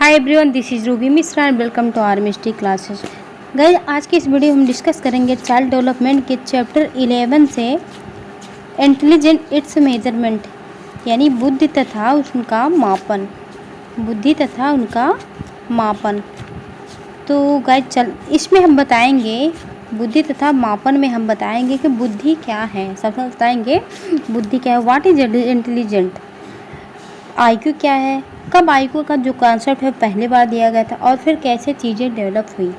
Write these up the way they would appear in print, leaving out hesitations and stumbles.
Hi everyone, this is Ruby Mishra and welcome to our misty classes. Guys, आज की इस video हम डिस्कस करेंगे चाइल्ड डेवलपमेंट के चैप्टर 11 से इंटेलिजेंट इट्स मेजरमेंट, यानी बुद्धि तथा उनका मापन। बुद्धि तथा उनका मापन। तो गाइस इसमें हम बताएंगे बुद्धि तथा मापन में हम बताएंगे कि बुद्धि क्या है। सबसे बताएंगे बुद्धि क्या है, व्हाट इज इंटेलिजेंट, आईक्यू क्या है, कब आईक्यू का जो कॉन्सेप्ट है पहली बार दिया गया था और फिर कैसे चीज़ें डेवलप हुई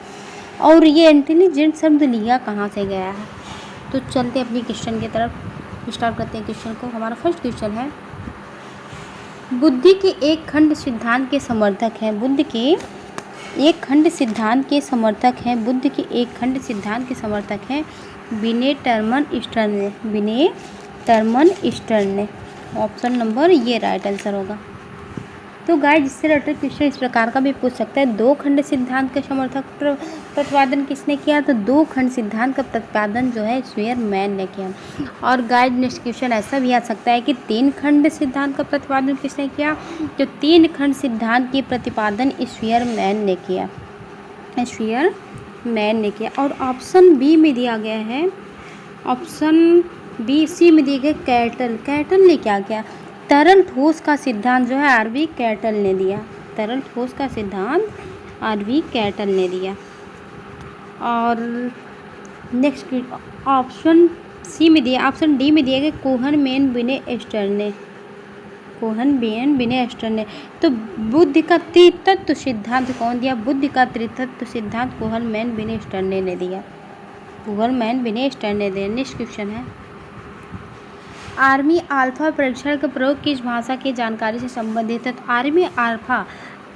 और ये इंटेलिजेंट शब्द लिया कहाँ से गया है। तो चलते अपनी क्वेश्चन की तरफ, स्टार्ट करते हैं क्वेश्चन को। हमारा फर्स्ट क्वेश्चन है, बुद्धि के एक खंड सिद्धांत के समर्थक हैं। बुद्धि के एक खंड सिद्धांत के समर्थक हैं। बुद्धि के एक खंड सिद्धांत के समर्थक हैं विने टर्मन ईस्टर्न ने। विने टर्मन ईस्टर्न ने। ऑप्शन नंबर ये राइट आंसर होगा। तो गाइस, इससे रिलेटेड क्वेश्चन इस प्रकार का भी पूछ सकता है, दो खंड सिद्धांत का समर्थक प्रतिपादन किसने किया। तो दो खंड सिद्धांत का प्रतिपादन जो है स्वीयरमैन ने किया। और गाइस, नेक्स्ट क्वेश्चन ऐसा भी आ सकता है कि तीन खंड सिद्धांत का प्रतिपादन किसने किया। तो तीन खंड सिद्धांत के प्रतिपादन स्वीयरमैन ने किया। स्वीयरमैन ने किया। और ऑप्शन बी में दिया गया है, ऑप्शन बी सी में दिए गए कैटल ने क्या किया, तरल ठोस का सिद्धांत जो है आरवी कैटल ने दिया। तरल ठोस का सिद्धांत आरवी कैटल ने दिया। और नेक्स्ट ऑप्शन सी में दिया, ऑप्शन डी में दिए गए कोहन-मेन विने एस्टर ने। कोहन-मेन विने एस्टर ने। तो बुद्धि का त्रितत्व सिद्धांत कौन दिया। बुद्धि का त्रितत्व सिद्धांत कोहन-मेन विने एस्टर ने दिया। कोहन-मेन विने एस्टर ने दिया। नेक्स्ट क्वेश्चन है, आर्मी अल्फा परीक्षण का प्रयोग किस भाषा की जानकारी से संबंधित है। तो आर्मी अल्फा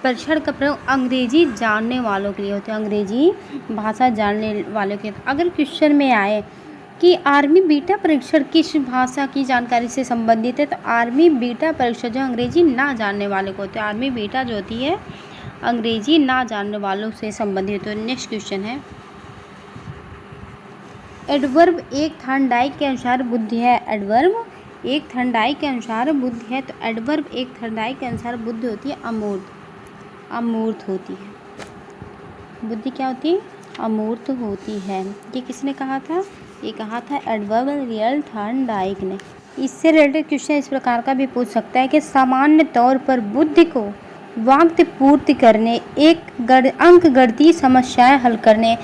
परीक्षण का प्रयोग अंग्रेजी जानने वालों के लिए होता है। अंग्रेजी भाषा जानने वालों के लिए। अगर क्वेश्चन में आए कि आर्मी बीटा परीक्षण किस भाषा की जानकारी से संबंधित है, तो आर्मी बीटा परीक्षण जो अंग्रेजी ना जानने वाले को होते हैं। आर्मी बीटा जो होती है अंग्रेजी ना जानने वालों से संबंधित होती है। नेक्स्ट क्वेश्चन है, एडवर्ब एक थॉर्नडाइक के अनुसार बुद्धि है। एडवर्ब एक थॉर्नडाइक के अनुसार बुद्धि है। तो एडवर्ब एक थॉर्नडाइक के अनुसार बुद्धि होती है अमूर्त। अमूर्त होती है बुद्धि। क्या होती है, अमूर्त होती है। ये किसने कहा था, ये कहा था एडवर्ब रियल थॉर्नडाइक ने। इससे रिलेटेड क्वेश्चन इस प्रकार का भी पूछ सकता है कि सामान्य तौर पर बुद्धि को वाक्य पूर्ति करने, अंक गणितीय समस्याएं हल करने,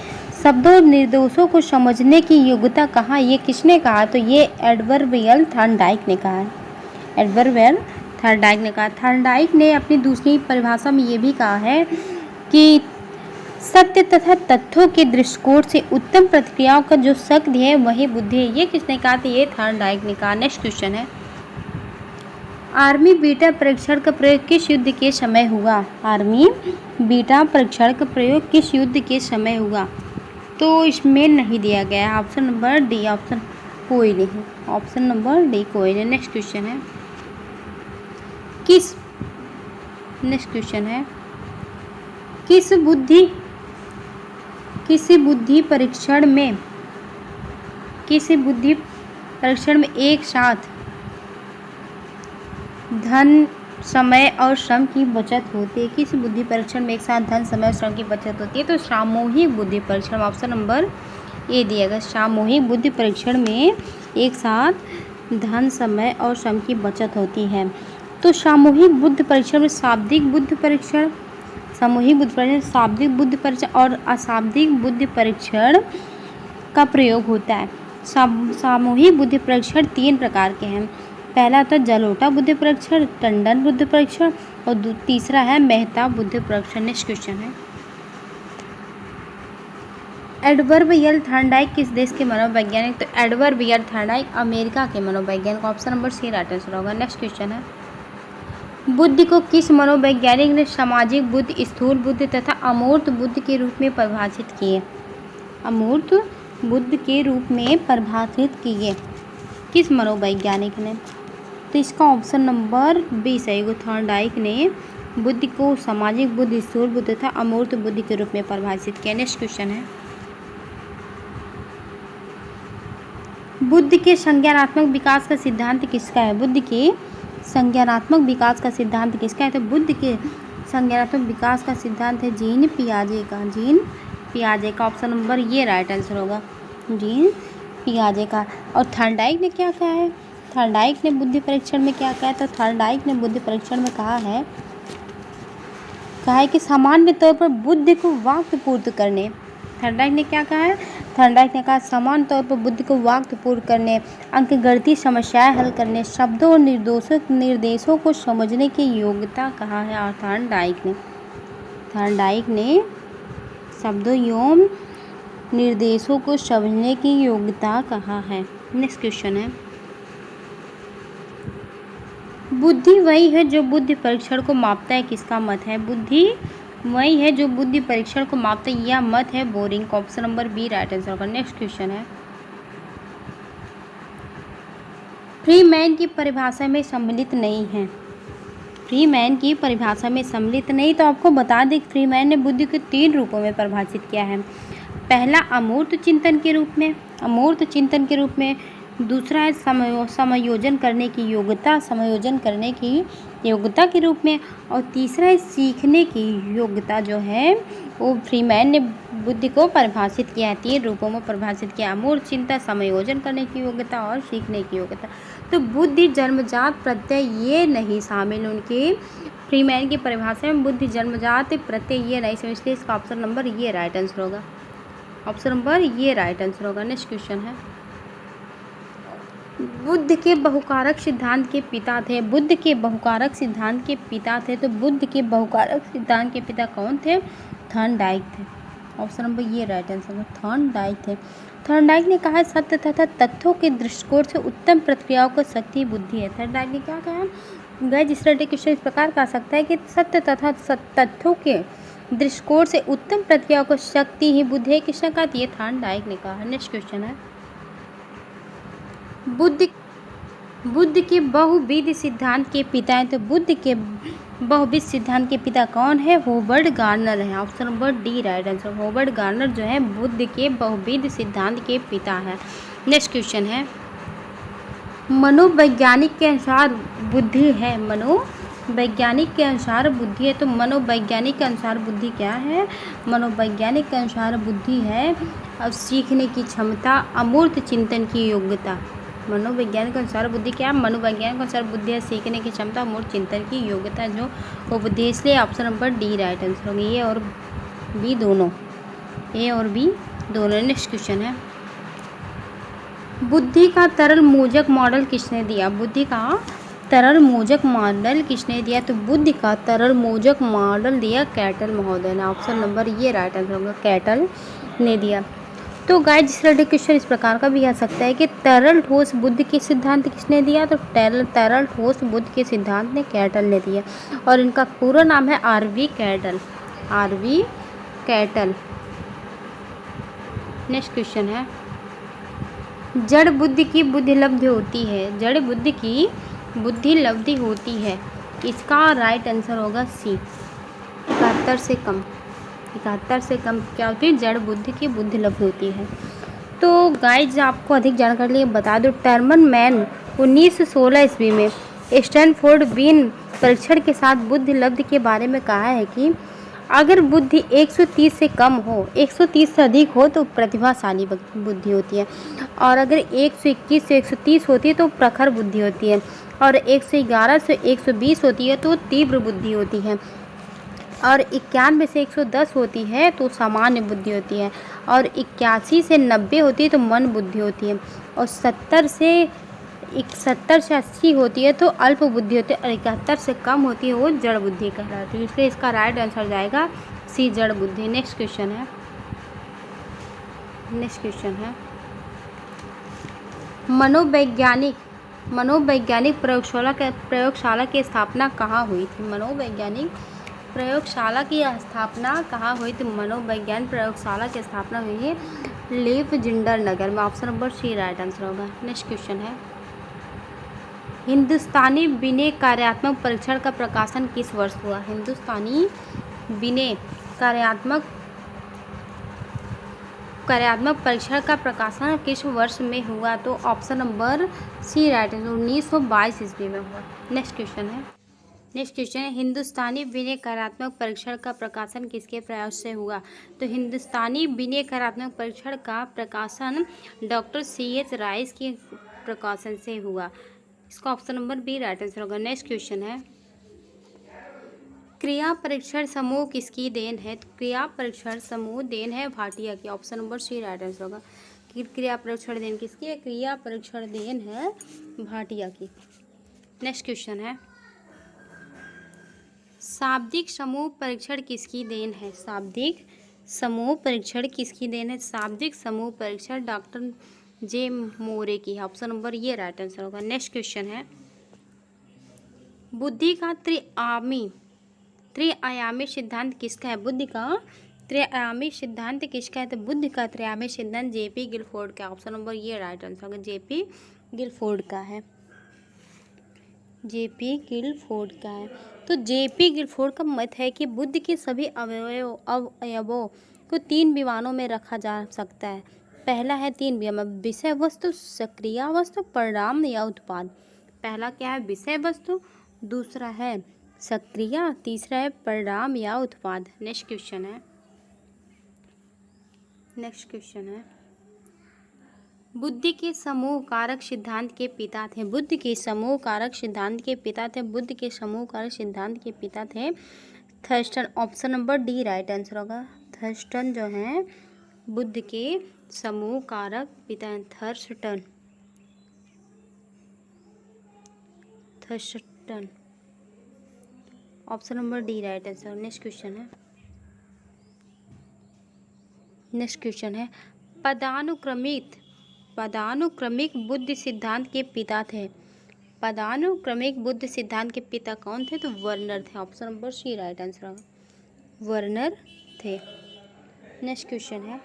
शब्दों निर्देशों को समझने की योग्यता कहा, ये किसने कहा। तो ये एडवर्ब रियल थॉर्नडाइक ने कहा है। एडवर्ब रियल थॉर्नडाइक ने कहा। थॉर्नडाइक ने अपनी दूसरी परिभाषा में ये भी कहा है कि सत्य तथा तथ्यों के दृष्टिकोण से उत्तम प्रतिक्रियाओं का जो शक्ति है वही बुद्धि है। ये किसने कहा था, ये थॉर्नडाइक ने कहा। नेक्स्ट क्वेश्चन है, आर्मी बीटा परीक्षण का प्रयोग किस युद्ध के समय हुआ। आर्मी बीटा परीक्षण का प्रयोग किस युद्ध के समय हुआ। तो इसमें नहीं दिया गया है। ऑप्शन नंबर डी, ऑप्शन कोई नहीं। ऑप्शन नंबर डी कोई नहीं। नेक्स्ट क्वेश्चन है, नेक्स्ट क्वेश्चन है, किसी बुद्धि परीक्षण में एक साथ धन, समय और श्रम की बचत होती है। किस बुद्धि परीक्षण में एक साथ धन, समय और श्रम की बचत होती है। तो सामूहिक बुद्धि परीक्षण। ऑप्शन नंबर ए दिया गया। सामूहिक बुद्धि परीक्षण में एक साथ धन, समय और श्रम की बचत होती है। तो सामूहिक बुद्धि परीक्षण में शाब्दिक बुद्धि परीक्षण, सामूहिक बुद्धि परीक्षण, शाब्दिक बुद्धि परीक्षण और अशाब्दिक बुद्धि परीक्षण का प्रयोग होता है। सामूहिक बुद्धि परीक्षण तीन प्रकार के हैं। पहला होता है जलोटा बुद्धि परीक्षण, टंडन बुद्धि परीक्षण और तीसरा है मेहता बुद्धि परीक्षण। नेक्स्ट क्वेश्चन है, एडवर्ब रियल थॉर्नडाइक किस देश के मनोवैज्ञानिक। तो एडवर्ब रियल थॉर्नडाइक अमेरिका के मनोवैज्ञानिक। Option number C right answer होगा। नेक्स्ट क्वेश्चन है, बुद्धि को किस मनोवैज्ञानिक ने सामाजिक बुद्धि, स्थूल बुद्धि तथा अमूर्त बुद्धि के रूप में परिभाषित किए। अमूर्त बुद्धि के रूप में परिभाषित किए किस मनोवैज्ञानिक ने। तो इसका ऑप्शन नंबर बी सही है। थॉर्नडाइक ने बुद्धि को सामाजिक बुद्धि, स्थूल बुद्धि तथा अमूर्त बुद्धि के रूप में परिभाषित किया। नेक्स्ट क्वेश्चन है, बुद्धि के संज्ञानात्मक विकास का सिद्धांत किसका है। बुद्धि के संज्ञानात्मक विकास का सिद्धांत किसका है। तो बुद्धि के संज्ञानात्मक विकास का सिद्धांत है जीन पियाजे का। जीन पियाजे का ऑप्शन नंबर ये राइट आंसर होगा, जीन पियाजे का। और थॉर्नडाइक ने क्या कहा है? थॉर्नडाइक ने बुद्धि परीक्षण में क्या कहा है? तो थॉर्नडाइक ने बुद्धि परीक्षण में कहा है कि सामान्य तौर पर बुद्धि को वाक्यपूर्ण करने। थॉर्नडाइक ने क्या कहा है? थॉर्नडाइक ने कहा सामान्य तौर पर बुद्धि को वाक्यपूर्ण करने, अंकगणितीय समस्याएं हल करने, शब्दों और निर्देशों को समझने की योग्यता कहा है। और थॉर्नडाइक ने शब्दों एवं निर्देशों को समझने की योग्यता कहा है। नेक्स्ट क्वेश्चन है, बुद्धि वही है जो बुद्धि परीक्षण को मापता है, किसका मत है? बुद्धि वही है जो बुद्धि परीक्षण को मापता है, यह मत है बोरिंग का। Option number B right answer होगा। नेक्स्ट क्वेश्चन है, फ्रीमैन की परिभाषा में सम्मिलित नहीं है। फ्रीमैन की परिभाषा में सम्मिलित नहीं, तो आपको बता दें फ्रीमैन ने बुद्धि को 3 रूपों में परिभाषित किया है। पहला अमूर्त चिंतन के रूप में, अमूर्त चिंतन के रूप में। दूसरा है समायोजन करने की योग्यता, समायोजन करने की योग्यता के रूप में। और तीसरा है सीखने की योग्यता, जो है वो फ्रीमैन ने बुद्धि को परिभाषित किया है, 3 रूपों में परिभाषित किया, अमूर्त चिंतन, समायोजन करने की योग्यता और सीखने की योग्यता। तो बुद्धि जन्मजात प्रत्यय ये नहीं शामिल उनके फ्रीमैन की परिभाषा में, बुद्धि जन्मजात प्रत्यय ये नहीं शामिल, इसलिए इसका ऑप्शन नंबर ये राइट आंसर होगा। ऑप्शन नंबर ये राइट आंसर होगा। नेक्स्ट क्वेश्चन है, बुद्ध के बहुकारक सिद्धांत के पिता थे। बुद्ध के बहुकारक सिद्धांत के पिता थे, तो बुद्ध के बहुकारक सिद्धांत के पिता कौन थे? थॉर्नडाइक थे। ऑप्शन नंबर ये राइट आंसर है, थॉर्नडाइक थे। थॉर्नडाइक ने कहा सत्य तथा तथ्यों के दृष्टिकोण से उत्तम प्रतिक्रियाओं को शक्ति बुद्धि है। थॉर्नडाइक ने क्या कहा? गए जिस क्वेश्चन इस प्रकार कहा सकता है कि सत्य तथा तथ्यों के दृष्टिकोण से उत्तम प्रतिक्रियाओं को शक्ति ही बुद्धि है। किसने कहा? ये थॉर्नडाइक ने कहा। नेक्स्ट क्वेश्चन है, बुद्ध के बहुविध सिद्धांत के पिता हैं, तो बुद्ध के बहुविध सिद्धांत के पिता कौन है? हॉवर्ड गार्नर है। Option number D right answer. Howard Garner जो है बुद्ध के बहुविध सिद्धांत के पिता है। नेक्स्ट क्वेश्चन है, मनोवैज्ञानिक के अनुसार बुद्धि है। मनोवैज्ञानिक के अनुसार बुद्धि है, तो मनोवैज्ञानिक के अनुसार बुद्धि क्या है? मनोवैज्ञानिक के अनुसार बुद्धि है अब सीखने की क्षमता, अमूर्त चिंतन की योग्यता। मनोवैज्ञानिक के अनुसार बुद्धि क्या? मनोवैज्ञानिक के अनुसार बुद्धि है सीखने की क्षमता, अमूर्त चिंतन की योग्यता, जो वो बुद्धि है, इसलिए option number D right answer होगी। ए और बी दोनों, ए और बी दोनों। नेक्स्ट क्वेश्चन है, बुद्धि का तरल मोजक मॉडल किसने दिया? बुद्धि का तरल मोजक मॉडल किसने दिया? तो बुद्धि का तरल मोजक मॉडल दिया कैटल महोदय ने। ऑप्शन नंबर ये राइट आंसर होगा, कैटल ने दिया। तो गाइस जिस रिलेटेड क्वेश्चन इस प्रकार का भी आ सकता है कि तरल ठोस बुद्धि के सिद्धांत किसने दिया? तो तरल ठोस बुद्धि के सिद्धांत ने कैटल ने दिया, और इनका पूरा नाम है R V Cattell. R V Cattell. Next question है, जड़ बुद्धि की बुद्धि लब्धि होती है। जड़ बुद्धि की बुद्धि लब्धि होती है, इसका राइट आंसर होगा सी, 71 से कम। 71 से कम क्या होती है? जड़ बुद्धि की बुद्धि लब्धि होती है। तो गाइज आपको अधिक जानकारी लिए बता दो, टर्मन मैन 1916 ईस्वी में स्टैनफोर्ड बीन परीक्षण के साथ बुद्धि लब्धि के बारे में कहा है कि अगर बुद्धि 130 से कम हो, 130 से अधिक हो तो प्रतिभाशाली बुद्धि होती है, और अगर 121 से 130 होती है तो प्रखर बुद्धि होती है, और 111 से 120 होती है तो तीव्र बुद्धि होती है, और 91 से 110 होती है तो सामान्य बुद्धि होती है, और 81 से 90 होती है तो मन बुद्धि होती है, और 70 से 80 होती है तो अल्प बुद्धि होती है, और 71 से कम होती है वो जड़ बुद्धि कहलाती है। इसलिए इसका राइट आंसर जाएगा सी, जड़ बुद्धि। नेक्स्ट क्वेश्चन है, मनोवैज्ञानिक प्रयोगशाला की स्थापना कहाँ हुई थी? मनोवैज्ञानिक प्रयोगशाला की स्थापना कहाँ हुई थी? मनोवैज्ञानिक प्रयोगशाला की स्थापना हुई है लेफ्जिंडर नगर में। Option number C right answer होगा। नेक्स्ट क्वेश्चन है, हिंदुस्तानी विनय कार्यात्मक परीक्षण का प्रकाशन किस वर्ष हुआ? हिंदुस्तानी विनय कार्यात्मक परीक्षण का प्रकाशन किस वर्ष में हुआ? तो option number C right answer, 1922 ईस्वी में हुआ। नेक्स्ट क्वेश्चन है, नेक्स्ट क्वेश्चन है, हिंदुस्तानी विनयकारात्मक परीक्षण का प्रकाशन किसके प्रयास से हुआ? तो हिंदुस्तानी विनयकारात्मक परीक्षण का प्रकाशन डॉक्टर C.H. राइस के प्रकाशन से हुआ। इसका option number B right answer होगा। नेक्स्ट क्वेश्चन है, क्रिया परीक्षण समूह किसकी देन है? तो क्रिया परीक्षण समूह देन है भाटिया की। Option number C right answer होगा। क्रिया परीक्षण देन किसकी है? क्रिया परीक्षण देन है भाटिया की। नेक्स्ट क्वेश्चन है, शाब्दिक समूह परीक्षण किसकी देन है? शाब्दिक समूह परीक्षण किसकी देन है? शाब्दिक समूह परीक्षण डॉक्टर जे मोरे की है। ऑप्शन नंबर ये राइट आंसर होगा। नेक्स्ट क्वेश्चन है, बुद्धि का त्रिआयामी सिद्धांत किसका है? बुद्धि का त्रिआयामी सिद्धांत किसका है? तो बुद्धि का त्रिआयामी सिद्धांत J.P. गिलफोर्ड का। ऑप्शन नंबर ये राइट आंसर होगा, J.P. गिलफोर्ड का है। J.P. गिलफोर्ड का है। तो J.P. गिलफोर्ड का मत है कि बुद्धि के सभी अवयवों को 3 विमानों में रखा जा सकता है। पहला है 3 विमान, विषय वस्तु, सक्रिया वस्तु, परिणाम या उत्पाद। पहला क्या है? विषय वस्तु, दूसरा है सक्रिया, तीसरा है परिणाम या उत्पाद। नेक्स्ट क्वेश्चन है, बुद्धि के समूह कारक सिद्धांत के पिता थे। बुद्धि के समूह कारक सिद्धांत के पिता थे। बुद्धि के समूह कारक सिद्धांत के पिता थे Thurston. Option number D right answer होगा। थर्स्टन जो है बुद्धि के समूह कारक पिता हैं। Thurston. Option number D right answer. Next question है, पदानुक्रमिक बुद्धि सिद्धांत के पिता थे। पदानुक्रमिक बुद्धि सिद्धांत के पिता कौन थे? तो वर्नर थे। Option number C right answer होगा, वर्नर थे। नेक्स्ट क्वेश्चन है,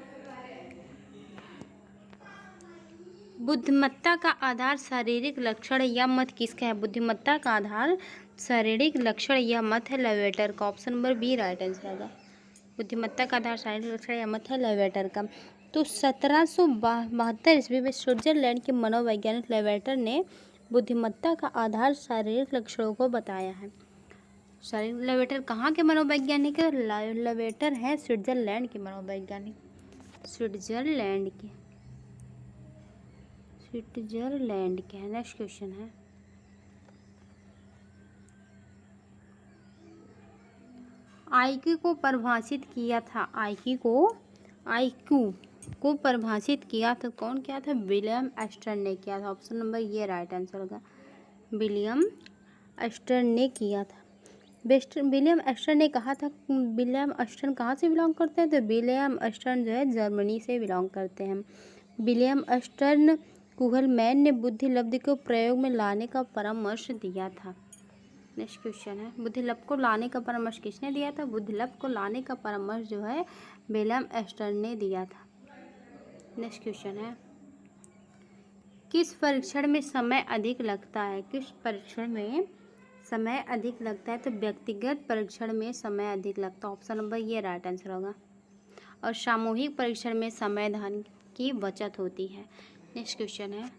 बुद्धिमत्ता का आधार शारीरिक लक्षण या मत किसका है? बुद्धिमत्ता का आधार शारीरिक लक्षण या मत है लेवेटर का। Option number B right answer होगा। बुद्धिमत्ता का आधार शारीरिक लक्षण या मत है लेवेटर का। तो 1772 ईस्वी में स्विट्जरलैंड के मनोवैज्ञानिक लेवेटर ने बुद्धिमत्ता का आधार शारीरिक लक्षणों को बताया है। शारीरिक लेवेटर कहाँ के मनोवैज्ञानिक है? लेवेटर है स्विट्जरलैंड के मनोवैज्ञानिक। स्विट्जरलैंड के है। नेक्स्ट क्वेश्चन है, आईक्यू को परिभाषित किया था। आईक्यू को परिभाषित किया था कौन किया था? विलियम एस्टर ने किया था। ऑप्शन नंबर ये राइट आंसर होगा, विलियम एस्टर ने किया था। विलियम एस्टर ने कहा था। विलियम एस्टर कहाँ से बिलोंग करते हैं? तो विलियम एस्टर जो है जर्मनी से बिलोंग करते हैं। विलियम एस्टर कुहलमैन ने बुद्धि लब्धि को प्रयोग में लाने का परामर्श दिया था। नेक्स्ट क्वेश्चन है, बुद्धि लब्ध को लाने का परामर्श किसने दिया था? बुद्धि लब्ध को लाने का परामर्श जो है विलियम एस्टर ने दिया था। नेक्स्ट क्वेश्चन है, किस परीक्षण में समय अधिक लगता है? किस परीक्षण में समय अधिक लगता है? तो व्यक्तिगत परीक्षण में समय अधिक लगता है। ऑप्शन नंबर ये राइट आंसर होगा। और सामूहिक परीक्षण में समय धन की बचत होती है। नेक्स्ट क्वेश्चन है,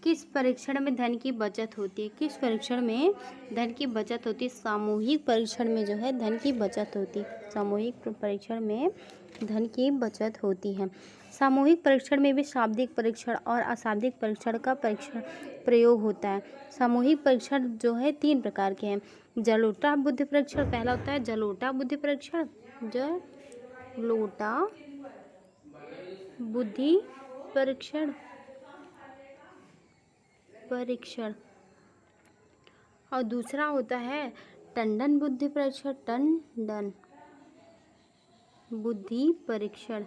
किस परीक्षण में धन की बचत होती है? किस परीक्षण में धन की बचत होती है? सामूहिक परीक्षण में जो है धन की बचत होती है। सामूहिक परीक्षण में धन की बचत होती है। सामूहिक परीक्षण में भी शाब्दिक परीक्षण और अशाब्दिक परीक्षण का प्रयोग होता है। सामूहिक परीक्षण जो है 3 प्रकार के हैं। जलोटा बुद्धि परीक्षण पहला होता है, जलोटा बुद्धि परीक्षण, जलोटा बुद्धि परीक्षण और दूसरा होता है टंडन बुद्धि परीक्षण, टंडन बुद्धि परीक्षण,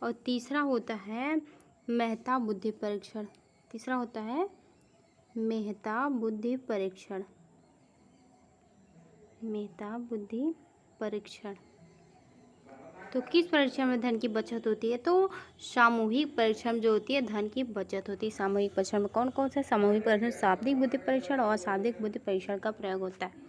और तीसरा होता है मेहता बुद्धि परीक्षण। तीसरा होता है मेहता बुद्धि परीक्षण, मेहता बुद्धि परीक्षण। तो किस परीक्षण में धन की बचत होती है? तो सामूहिक परीक्षण जो होती है धन की बचत होती है। सामूहिक परीक्षण में कौन कौन सा? सामूहिक परीक्षण शाब्दिक बुद्धि परीक्षण और अशाब्दिक बुद्धि परीक्षण का प्रयोग होता है।